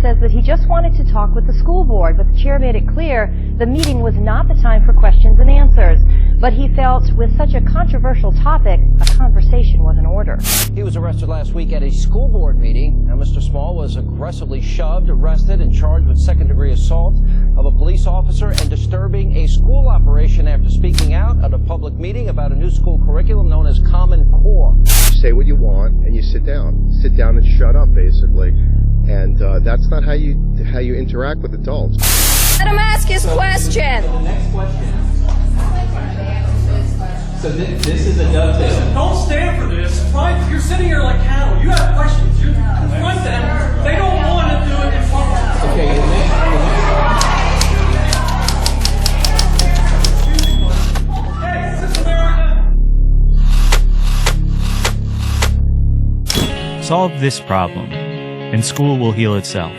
says that he just wanted to talk with the school board, but the chair made it clear the meeting was not the time for questions and answers. But he felt with such a controversial topic, a conversation was in order. He was arrested last week at a school board meeting. Now, Mr. Small was aggressively shoved, arrested, and charged with second-degree assault of a police officer and disturbing a school operation after speaking out at a public meeting about a new school curriculum known as Common Core. You say what you want and you sit down. Sit down and shut up, basically. And that's not how you interact with adults. Let him ask his question. The next question. So this is a dovetail. Don't stand for this. You're sitting here like cattle. You have questions. You confront them. They don't want to do it in public. Okay, the next. Hey, this is America. Solve this problem, and school will heal itself.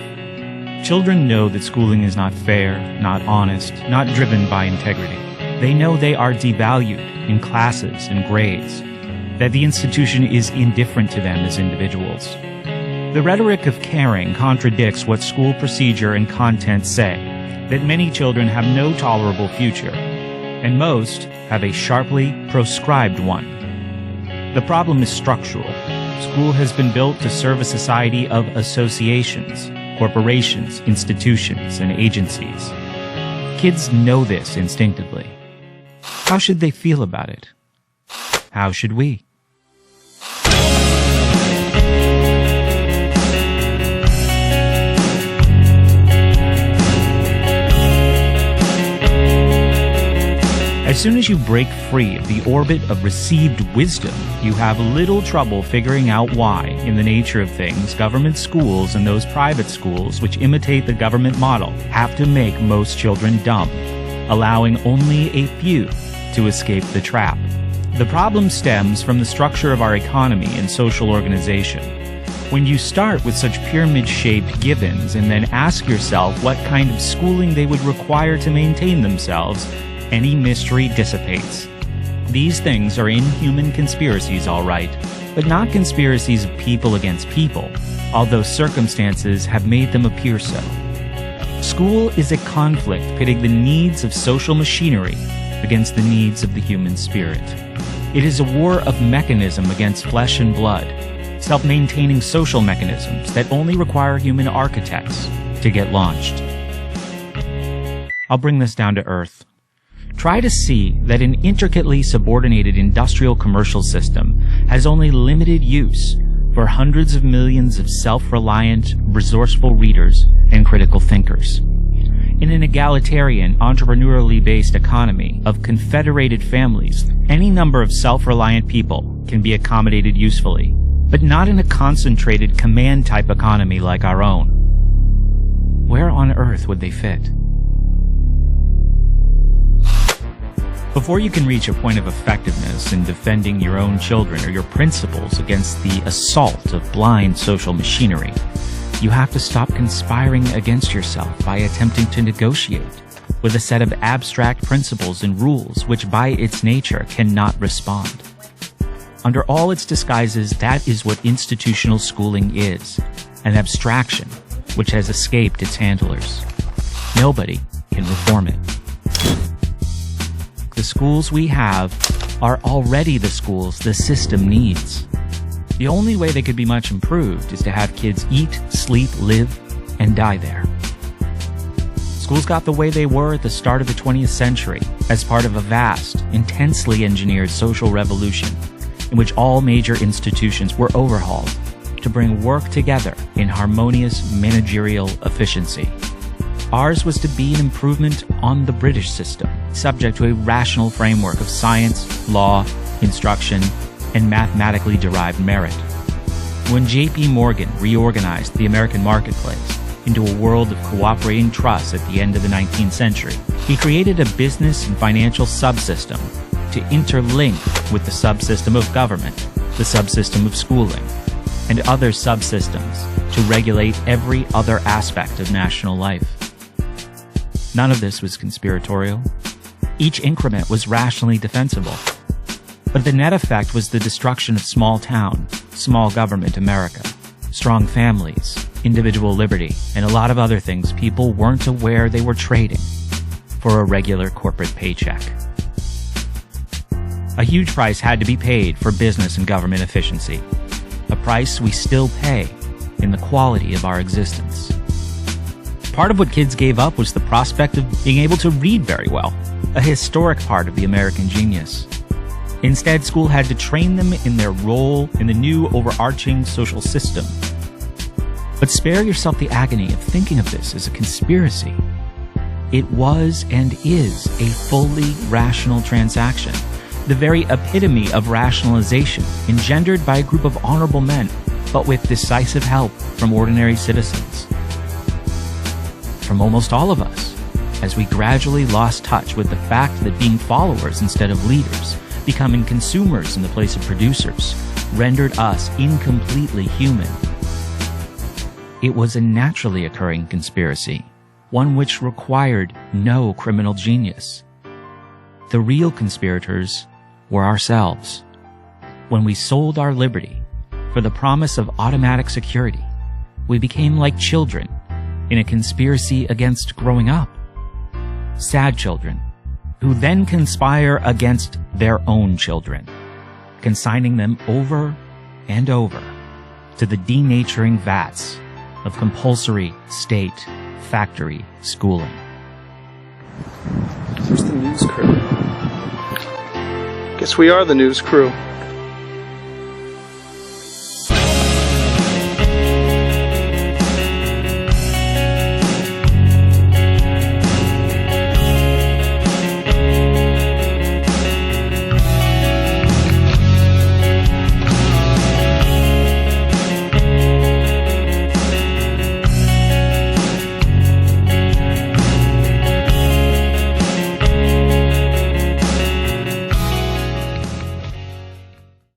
Children know that schooling is not fair, not honest, not driven by integrity. They know they are devalued in classes and grades, that the institution is indifferent to them as individuals. The rhetoric of caring contradicts what school procedure and content say, that many children have no tolerable future, and most have a sharply proscribed one. The problem is structural. School has been built to serve a society of associations, corporations, institutions, and agencies. Kids know this instinctively. How should they feel about it? How should we? As soon as you break free of the orbit of received wisdom, you have little trouble figuring out why, in the nature of things, government schools and those private schools which imitate the government model have to make most children dumb, allowing only a few to escape the trap. The problem stems from the structure of our economy and social organization. When you start with such pyramid-shaped givens and then ask yourself what kind of schooling they would require to maintain themselves, any mystery dissipates. These things are inhuman conspiracies, all right, but not conspiracies of people against people, although circumstances have made them appear so. School is a conflict pitting the needs of social machinery against the needs of the human spirit. It is a war of mechanism against flesh and blood, self-maintaining social mechanisms that only require human architects to get launched. I'll bring this down to earth. Try to see that an intricately subordinated industrial commercial system has only limited use for hundreds of millions of self-reliant, resourceful readers and critical thinkers. In an egalitarian, entrepreneurially based economy of confederated families, any number of self-reliant people can be accommodated usefully, but not in a concentrated command-type economy like our own. Where on earth would they fit? Before you can reach a point of effectiveness in defending your own children or your principles against the assault of blind social machinery, you have to stop conspiring against yourself by attempting to negotiate with a set of abstract principles and rules which by its nature cannot respond. Under all its disguises, that is what institutional schooling is, an abstraction which has escaped its handlers. Nobody can reform it. The schools we have are already the schools the system needs. The only way they could be much improved is to have kids eat, sleep, live, and die there. Schools got the way they were at the start of the 20th century as part of a vast, intensely engineered social revolution in which all major institutions were overhauled to bring work together in harmonious managerial efficiency. Ours was to be an improvement on the British system, subject to a rational framework of science, law, instruction, and mathematically derived merit. When J.P. Morgan reorganized the American marketplace into a world of cooperating trusts at the end of the 19th century, he created a business and financial subsystem to interlink with the subsystem of government, the subsystem of schooling, and other subsystems to regulate every other aspect of national life. None of this was conspiratorial. Each increment was rationally defensible. But the net effect was the destruction of small town, small government America, strong families, individual liberty, and a lot of other things people weren't aware they were trading for a regular corporate paycheck. A huge price had to be paid for business and government efficiency, a price we still pay in the quality of our existence. Part of what kids gave up was the prospect of being able to read very well, a historic part of the American genius. Instead, school had to train them in their role in the new overarching social system. But spare yourself the agony of thinking of this as a conspiracy. It was and is a fully rational transaction, the very epitome of rationalization engendered by a group of honorable men, but with decisive help from ordinary citizens. From almost all of us, as we gradually lost touch with the fact that being followers instead of leaders, becoming consumers in the place of producers, rendered us incompletely human. It was a naturally occurring conspiracy, one which required no criminal genius. The real conspirators were ourselves. When we sold our liberty for the promise of automatic security, we became like children in a conspiracy against growing up. Sad children, who then conspire against their own children, consigning them over and over to the denaturing vats of compulsory state factory schooling. Where's the news crew? Guess we are the news crew.